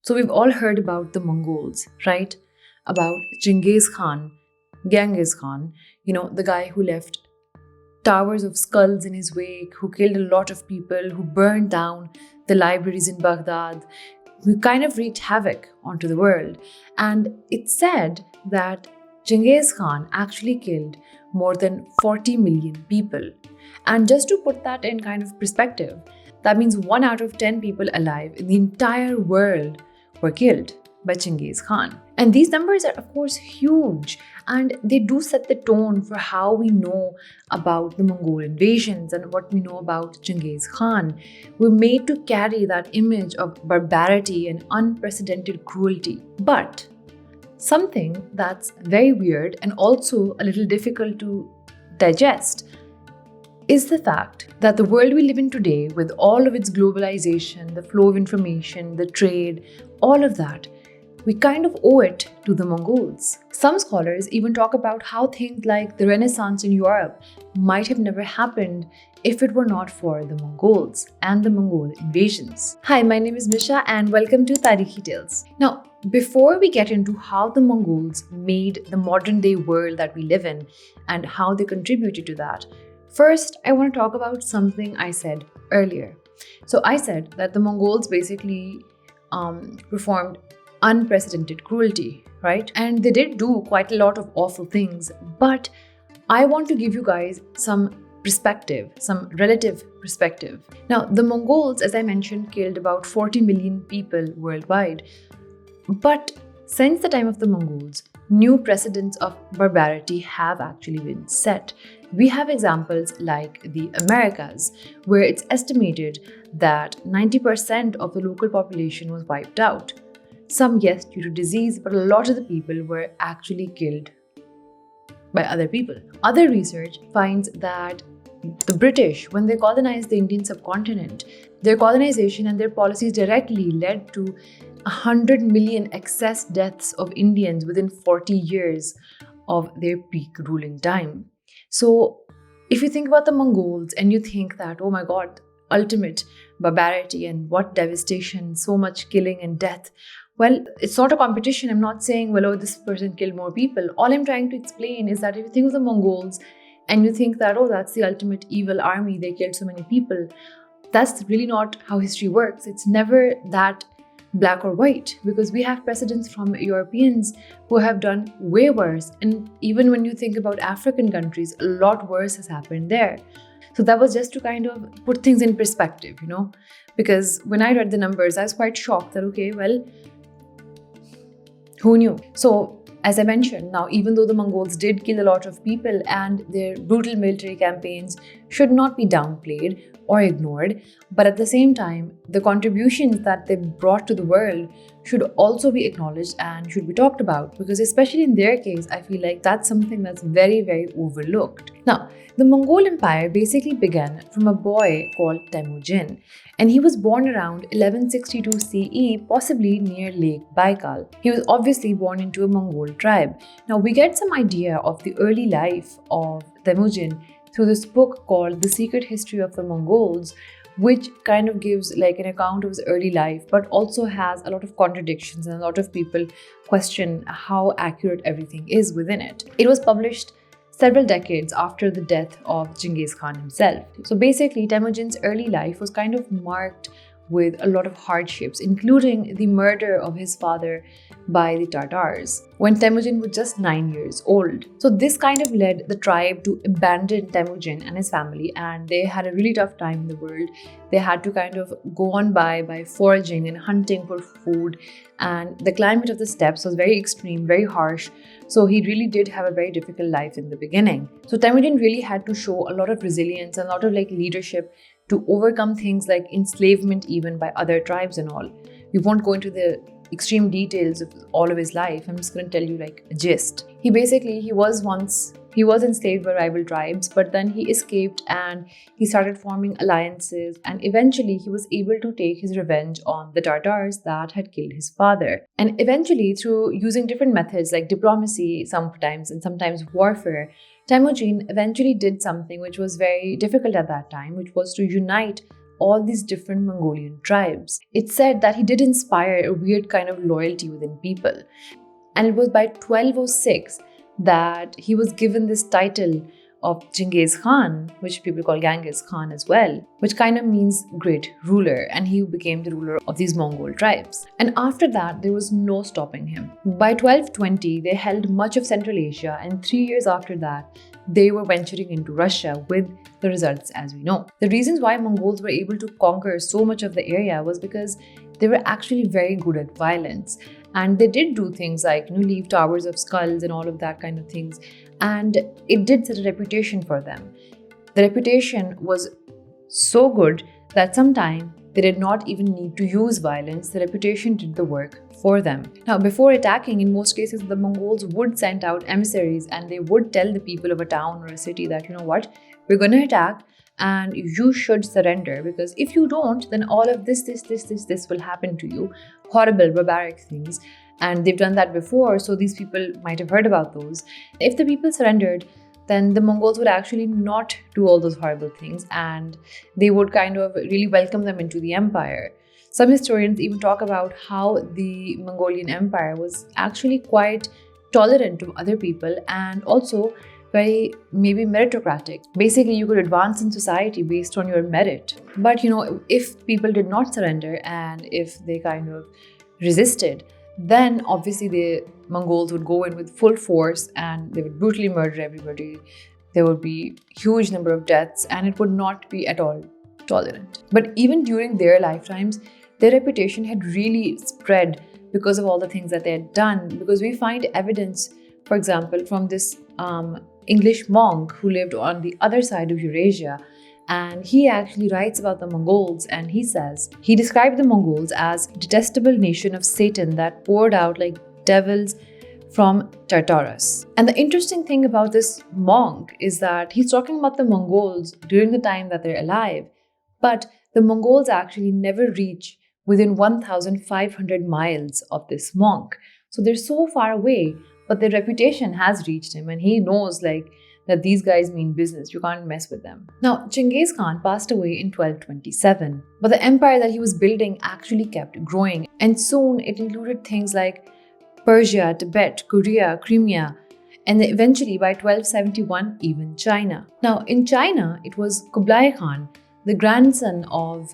So we've all heard about the Mongols, right? About Genghis Khan, Genghis Khan, the guy who left towers of skulls in his wake, who killed a lot of people, who burned down the libraries in Baghdad, who kind of wreaked havoc onto the world. And it's said that Genghis Khan actually killed more than 40 million people. And just to put that in kind of perspective, that means 1 out of 10 people alive in the entire world were killed by Genghis Khan. And these numbers are, of course, huge, and they do set the tone for how we know about the Mongol invasions and what we know about Genghis Khan. We're made to carry that image of barbarity and unprecedented cruelty. But something that's very weird and also a little difficult to digest is the fact that the world we live in today, with all of its globalization, the flow of information, the trade, all of that, we kind of owe it to the Mongols. Some scholars even talk about how things like the Renaissance in Europe might have never happened if it were not for the Mongols and the Mongol invasions. Hi, my name is Misha and welcome to Tarikhi Tales. Now, before we get into how the Mongols made the modern day world that we live in and how they contributed to that, first I want to talk about something I said earlier. So I said that the Mongols basically performed unprecedented cruelty, right? And they did do quite a lot of awful things, but I want to give you guys some perspective, some relative perspective. Now, the Mongols, as I mentioned, killed about 40 million people worldwide. But since the time of the Mongols, new precedents of barbarity have actually been set. We have examples like the Americas, where it's estimated that 90% of the local population was wiped out. Some, yes, due to disease, but a lot of the people were actually killed by other people. Other research finds that the British, when they colonized the Indian subcontinent, their colonization and their policies directly led to 100 million excess deaths of Indians within 40 years of their peak ruling time. So, if you think about the Mongols and you think that, oh my god, ultimate barbarity and what devastation, so much killing and death, well, it's not a competition. I'm not saying, well, oh, this person killed more people. All I'm trying to explain is that if you think of the Mongols and you think that, oh, that's the ultimate evil army, they killed so many people, that's really not how history works. It's never that black or white, because we have precedents from Europeans who have done way worse. And even when you think about African countries, a lot worse has happened there. So that was just to kind of put things in perspective, because when I read the numbers, I was quite shocked that, okay, well, who knew? So, as I mentioned, now even though the Mongols did kill a lot of people and their brutal military campaigns should not be downplayed or ignored, but at the same time, the contributions that they brought to the world should also be acknowledged and should be talked about, because especially in their case, I feel like that's something that's very, very overlooked. Now, the Mongol Empire basically began from a boy called Temujin, and he was born around 1162 CE, possibly near Lake Baikal. He was obviously born into a Mongol tribe. Now, we get some idea of the early life of Temujin through this book called The Secret History of the Mongols, which kind of gives like an account of his early life, but also has a lot of contradictions, and a lot of people question how accurate everything is within it. It was published several decades after the death of Genghis Khan himself. So basically, Temujin's early life was kind of marked with a lot of hardships, including the murder of his father by the Tatars when Temujin was just 9 years old. So this kind of led the tribe to abandon Temujin and his family, and they had a really tough time in the world. They had to kind of go on by foraging and hunting for food, and the climate of the steppes was very extreme, very harsh. So he really did have a very difficult life in the beginning. So Temujin really had to show a lot of resilience and a lot of leadership to overcome things like enslavement even by other tribes and all. We won't go into the extreme details of all of his life. I'm just going to tell you a gist. He was enslaved by rival tribes, but then he escaped and he started forming alliances, and eventually he was able to take his revenge on the Tatars that had killed his father. And eventually, through using different methods like diplomacy sometimes and sometimes warfare, Temujin eventually did something which was very difficult at that time, which was to unite all these different Mongolian tribes. It's said that he did inspire a weird kind of loyalty within people. And it was by 1206 that he was given this title of Genghis Khan, which people call Genghis Khan as well, which kind of means great ruler, and he became the ruler of these Mongol tribes. And after that, there was no stopping him. By 1220, they held much of Central Asia, and 3 years after that, they were venturing into Russia with the results as we know. The reasons why Mongols were able to conquer so much of the area was because they were actually very good at violence. And they did do things like, leave towers of skulls and all of that kind of things. And it did set a reputation for them. The reputation was so good that sometimes they did not even need to use violence. The reputation did the work for them. Now, before attacking, in most cases, the Mongols would send out emissaries and they would tell the people of a town or a city that, we're going to attack and you should surrender, because if you don't, then all of this will happen to you. Horrible, barbaric things. And they've done that before, so these people might have heard about those. If the people surrendered, then the Mongols would actually not do all those horrible things and they would kind of really welcome them into the empire. Some historians even talk about how the Mongolian Empire was actually quite tolerant of other people and also very maybe meritocratic. Basically, you could advance in society based on your merit. But if people did not surrender and if they kind of resisted, then obviously the Mongols would go in with full force and they would brutally murder everybody. There would be huge number of deaths and it would not be at all tolerant. But even during their lifetimes, their reputation had really spread because of all the things that they had done. Because we find evidence, for example, from this English monk who lived on the other side of Eurasia, and he actually writes about the Mongols, and he says, he described the Mongols as a detestable nation of Satan that poured out like devils from Tartarus. And the interesting thing about this monk is that he's talking about the Mongols during the time that they're alive, but the Mongols actually never reach within 1,500 miles of this monk. So they're so far away, but their reputation has reached him and he knows that these guys mean business. You can't mess with them. Now, Genghis Khan passed away in 1227, but the empire that he was building actually kept growing, and soon it included things like Persia, Tibet, Korea, Crimea, and eventually by 1271, even China. Now, in China, it was Kublai Khan, the grandson of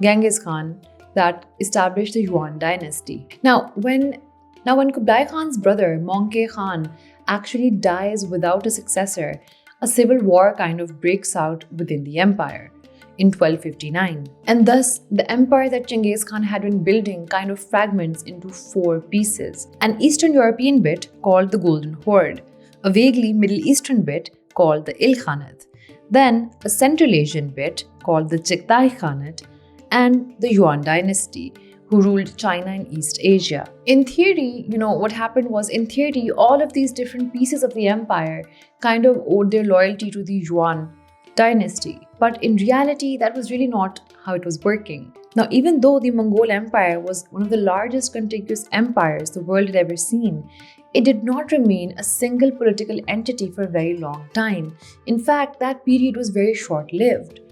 Genghis Khan, that established the Yuan dynasty. Now, when Kublai Khan's brother, Mongke Khan, actually dies without a successor, a civil war kind of breaks out within the empire in 1259. And thus, the empire that Genghis Khan had been building kind of fragments into 4 pieces. An Eastern European bit called the Golden Horde, a vaguely Middle Eastern bit called the Ilkhanate, then a Central Asian bit called the Chagatai Khanate, and the Yuan dynasty, who ruled China and East Asia. In theory, what happened was, in theory, all of these different pieces of the empire kind of owed their loyalty to the Yuan dynasty. But in reality, that was really not how it was working. Now, even though the Mongol Empire was one of the largest contiguous empires the world had ever seen, it did not remain a single political entity for a very long time. In fact, that period was very short-lived.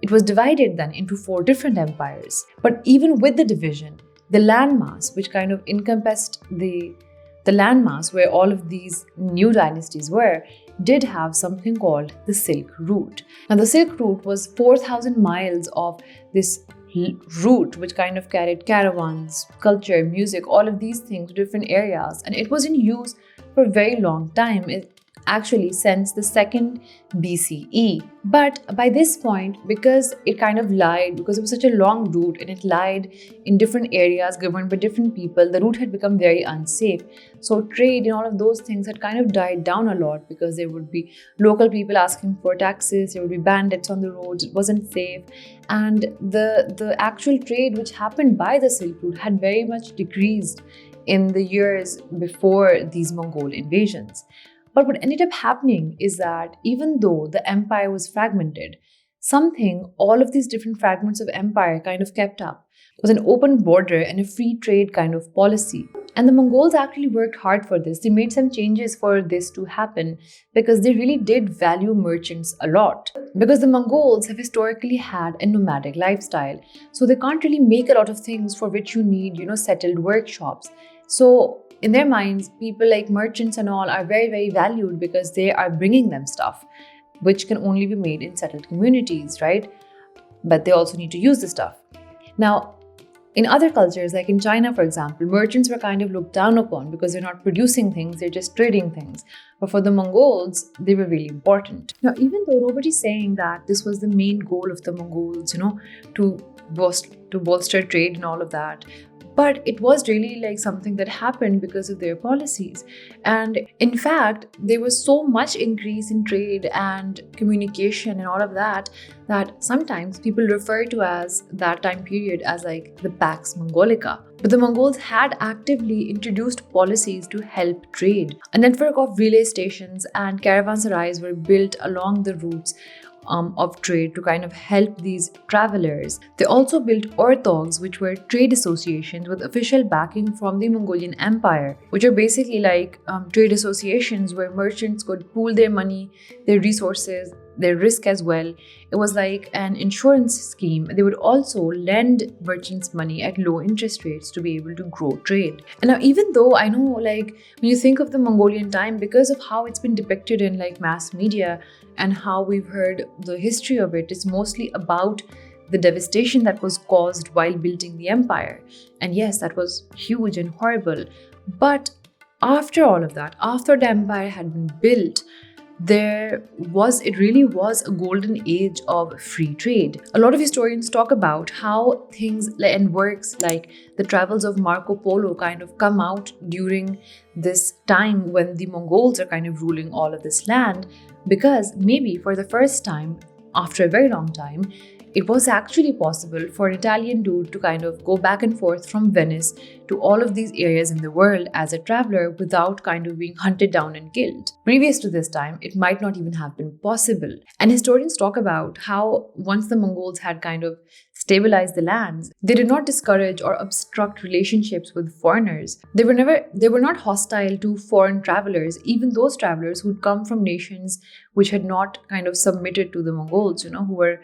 It was divided then into 4 different empires. But even with the division, the landmass, which kind of encompassed the landmass where all of these new dynasties were, did have something called the Silk Route. Now, the Silk Route was 4,000 miles of this route which kind of carried caravans, culture, music, all of these things to different areas. And it was in use for a very long time. Actually since the 2nd BCE. But by this point, because it kind of lied, because it was such a long route and it lied in different areas governed by different people, the route had become very unsafe. So trade and all of those things had kind of died down a lot because there would be local people asking for taxes, there would be bandits on the roads, it wasn't safe. And the actual trade which happened by the Silk Route had very much decreased in the years before these Mongol invasions. But what ended up happening is that even though the empire was fragmented, something all of these different fragments of empire kind of kept up was an open border and a free trade kind of policy. And the Mongols actually worked hard for this. They made some changes for this to happen because they really did value merchants a lot. Because the Mongols have historically had a nomadic lifestyle, so they can't really make a lot of things for which you need, settled workshops. So in their minds, people like merchants and all are very, very valued because they are bringing them stuff, which can only be made in settled communities, right? But they also need to use the stuff. Now, in other cultures, like in China, for example, merchants were kind of looked down upon because they're not producing things, they're just trading things. But for the Mongols, they were really important. Now, even though nobody's saying that this was the main goal of the Mongols, to bolster trade and all of that, but it was really like something that happened because of their policies. And in fact, there was so much increase in trade and communication and all of that sometimes people refer to as that time period as like the Pax Mongolica. But the Mongols had actively introduced policies to help trade. A network of relay stations and caravanserais were built along the routes of trade to kind of help these travelers. They also built orthogs, which were trade associations with official backing from the Mongolian Empire, which are basically like trade associations where merchants could pool their money, their resources, their risk as well. It was like an insurance scheme. They would also lend merchants money at low interest rates to be able to grow trade. And now, even though I know, like, when you think of the Mongolian time, because of how it's been depicted in like mass media and how we've heard the history of it, it's mostly about the devastation that was caused while building the empire. And yes, that was huge and horrible. But after all of that, after the empire had been built, it really was a golden age of free trade. A lot of historians talk about how things and works like the travels of Marco Polo kind of come out during this time when the Mongols are kind of ruling all of this land, because maybe for the first time after a very long time, it was actually possible for an Italian dude to kind of go back and forth from Venice to all of these areas in the world as a traveler without kind of being hunted down and killed. Previous to this time, it might not even have been possible. And historians talk about how once the Mongols had kind of stabilized the lands, they did not discourage or obstruct relationships with foreigners. They were not hostile to foreign travelers, even those travelers who'd come from nations which had not kind of submitted to the Mongols, who were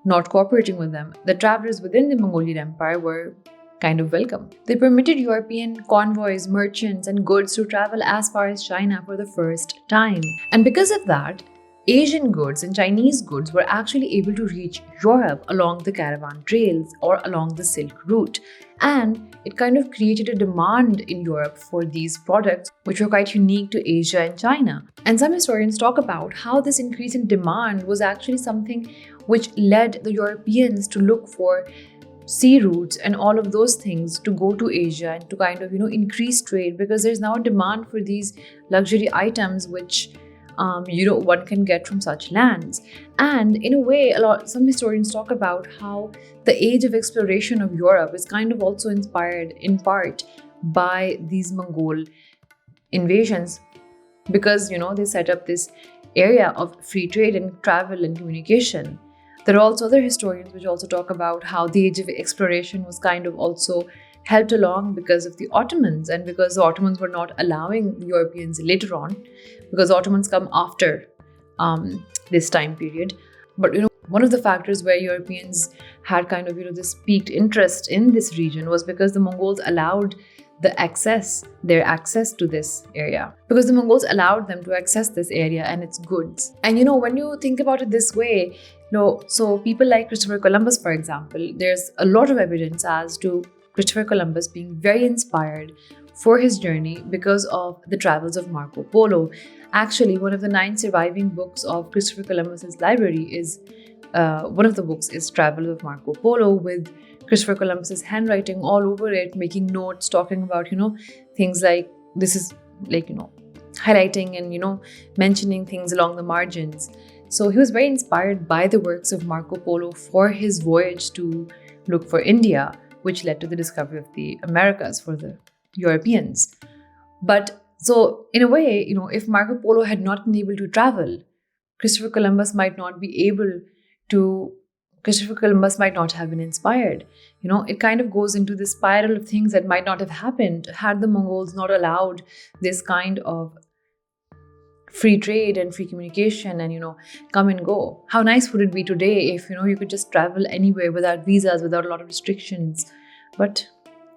not cooperating with them. The travelers within the Mongolian Empire were kind of welcome. They permitted European convoys, merchants, and goods to travel as far as China for the first time. And because of that, Asian goods and Chinese goods were actually able to reach Europe along the caravan trails or along the Silk Route. And it kind of created a demand in Europe for these products, which were quite unique to Asia and China. And some historians talk about how this increase in demand was actually something which led the Europeans to look for sea routes and all of those things to go to Asia and to kind of, increase trade, because there's now a demand for these luxury items which one can get from such lands. And in a way, some historians talk about how the age of exploration of Europe is kind of also inspired in part by these Mongol invasions, because they set up this area of free trade and travel and communication. There are also other historians which also talk about how the age of exploration was kind of also helped along because of the Ottomans, and because the Ottomans were not allowing Europeans later on, because Ottomans come after this time period. But one of the factors where Europeans had kind of this peaked interest in this region was because the Mongols allowed their access to this area, because the Mongols allowed them to access this area and its goods. And when you think about it this way, so people like Christopher Columbus, for example, there's a lot of evidence as to Christopher Columbus being very inspired for his journey because of the travels of Marco Polo. Actually, one of the 9 surviving books of Christopher Columbus's library is one of the books is Travels of Marco Polo, with Christopher Columbus's handwriting all over it, making notes, talking about things like this is like highlighting and mentioning things along the margins. So he was very inspired by the works of Marco Polo for his voyage to look for India, which led to the discovery of the Americas for the Europeans. But so in a way, if Marco Polo had not been able to travel, Christopher Columbus might not be able to Christopher Columbus might not have been inspired. It kind of goes into this spiral of things that might not have happened had the Mongols not allowed this kind of free trade and free communication and come and go. How nice would it be today if you could just travel anywhere without visas, without a lot of restrictions? But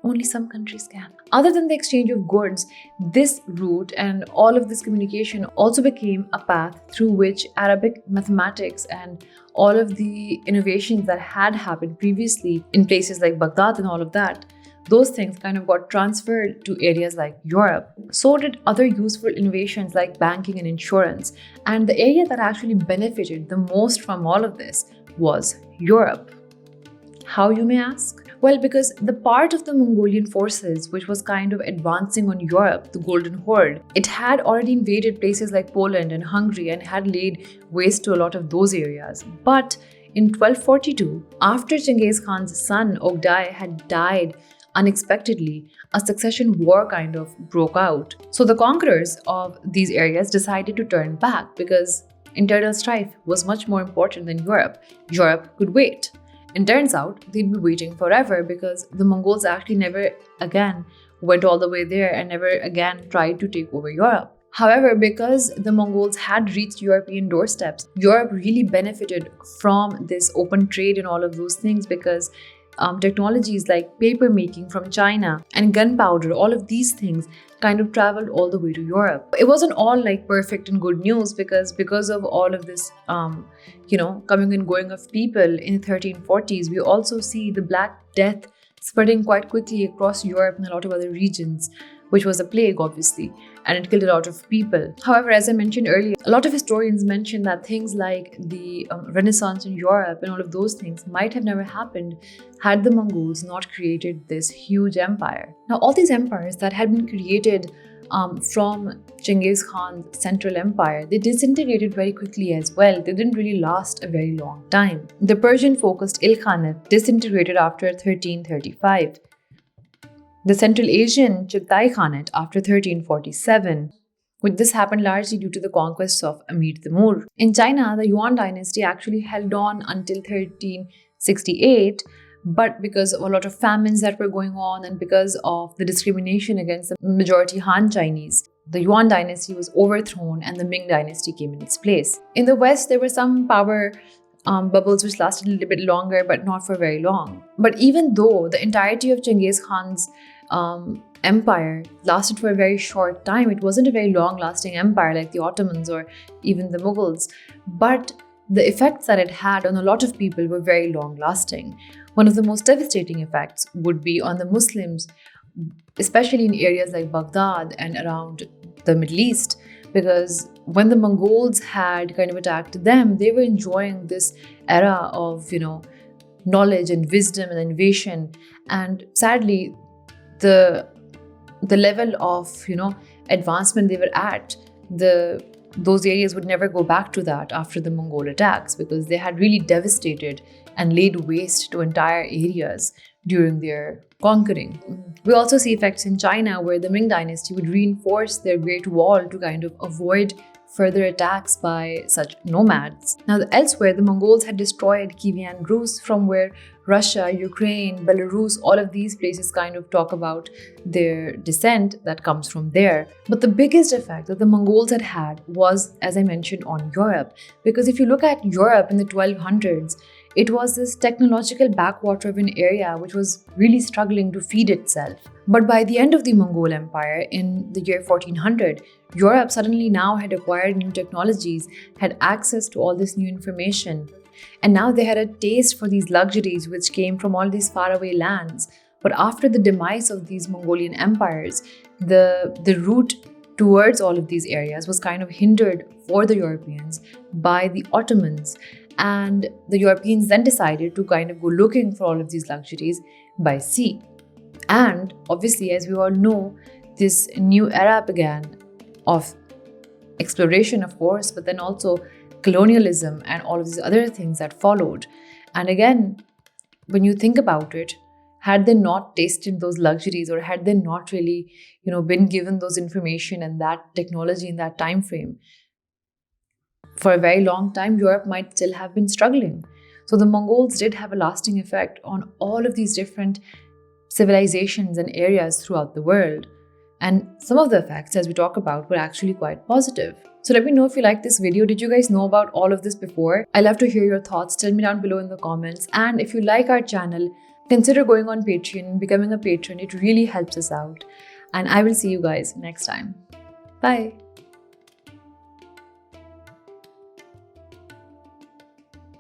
only some countries can. Other than the exchange of goods, this route and all of this communication also became a path through which Arabic mathematics and all of the innovations that had happened previously in places like Baghdad and all of that, those things kind of got transferred to areas like Europe. So did other useful innovations like banking and insurance. And the area that actually benefited the most from all of this was Europe. How, you may ask? Well, because the part of the Mongolian forces which was kind of advancing on Europe, the Golden Horde, it had already invaded places like Poland and Hungary and had laid waste to a lot of those areas. But in 1242, after Genghis Khan's son Ogdai had died unexpectedly, a succession war kind of broke out. So the conquerors of these areas decided to turn back because internal strife was much more important than Europe. Europe could wait. And turns out they'd be waiting forever because the Mongols actually never again went all the way there and never again tried to take over Europe. However, because the Mongols had reached European doorsteps, Europe really benefited from this open trade and all of those things because technologies like paper making from China and gunpowder, all of these things kind of traveled all the way to Europe. It wasn't all like perfect and good news because of all of this, coming and going of people in the 1340s. We also see the Black Death spreading quite quickly across Europe and a lot of other regions, which was a plague, obviously, and it killed a lot of people. However, as I mentioned earlier, a lot of historians mention that things like the Renaissance in Europe and all of those things might have never happened had the Mongols not created this huge empire. Now, all these empires that had been created from Genghis Khan's central empire, they disintegrated very quickly as well. They didn't really last a very long time. The Persian-focused Ilkhanate disintegrated after 1335. The Central Asian Chagatai Khanate after 1347. This happened largely due to the conquests of Amir Timur. In China, the Yuan dynasty actually held on until 1368, but because of a lot of famines that were going on and because of the discrimination against the majority Han Chinese, the Yuan dynasty was overthrown and the Ming dynasty came in its place. In the West, there were some power bubbles which lasted a little bit longer, but not for very long. But even though the entirety of Genghis Khan's empire lasted for a very short time, it wasn't a very long-lasting empire like the Ottomans or even the Mughals. But the effects that it had on a lot of people were very long-lasting. One of the most devastating effects would be on the Muslims, especially in areas like Baghdad and around the Middle East, because when the Mongols had kind of attacked them, they were enjoying this era of, knowledge and wisdom and innovation. And sadly, the level of, advancement they were at, those areas would never go back to that after the Mongol attacks because they had really devastated and laid waste to entire areas during their conquering. We also see effects in China where the Ming dynasty would reinforce their Great Wall to kind of avoid further attacks by such nomads. Now, elsewhere, the Mongols had destroyed Kievan Rus, from where Russia, Ukraine, Belarus, all of these places kind of talk about their descent that comes from there. But the biggest effect that the Mongols had was, as I mentioned, on Europe. Because if you look at Europe in the 1200s, it was this technological backwater of an area which was really struggling to feed itself. But by the end of the Mongol Empire, in the year 1400, Europe suddenly now had acquired new technologies, had access to all this new information. And now they had a taste for these luxuries which came from all these faraway lands. But after the demise of these Mongolian empires, the route towards all of these areas was kind of hindered for the Europeans by the Ottomans. And the Europeans then decided to kind of go looking for all of these luxuries by sea. And obviously, as we all know, this new era began of exploration, of course, but then also colonialism and all of these other things that followed. And again, when you think about it, had they not tasted those luxuries or had they not really, been given those information and that technology in that time frame, for a very long time, Europe might still have been struggling. So the Mongols did have a lasting effect on all of these different civilizations and areas throughout the world. And some of the effects, as we talk about, were actually quite positive. So let me know if you liked this video. Did you guys know about all of this before? I love to hear your thoughts. Tell me down below in the comments. And if you like our channel, consider going on Patreon and becoming a patron. It really helps us out. And I will see you guys next time. Bye.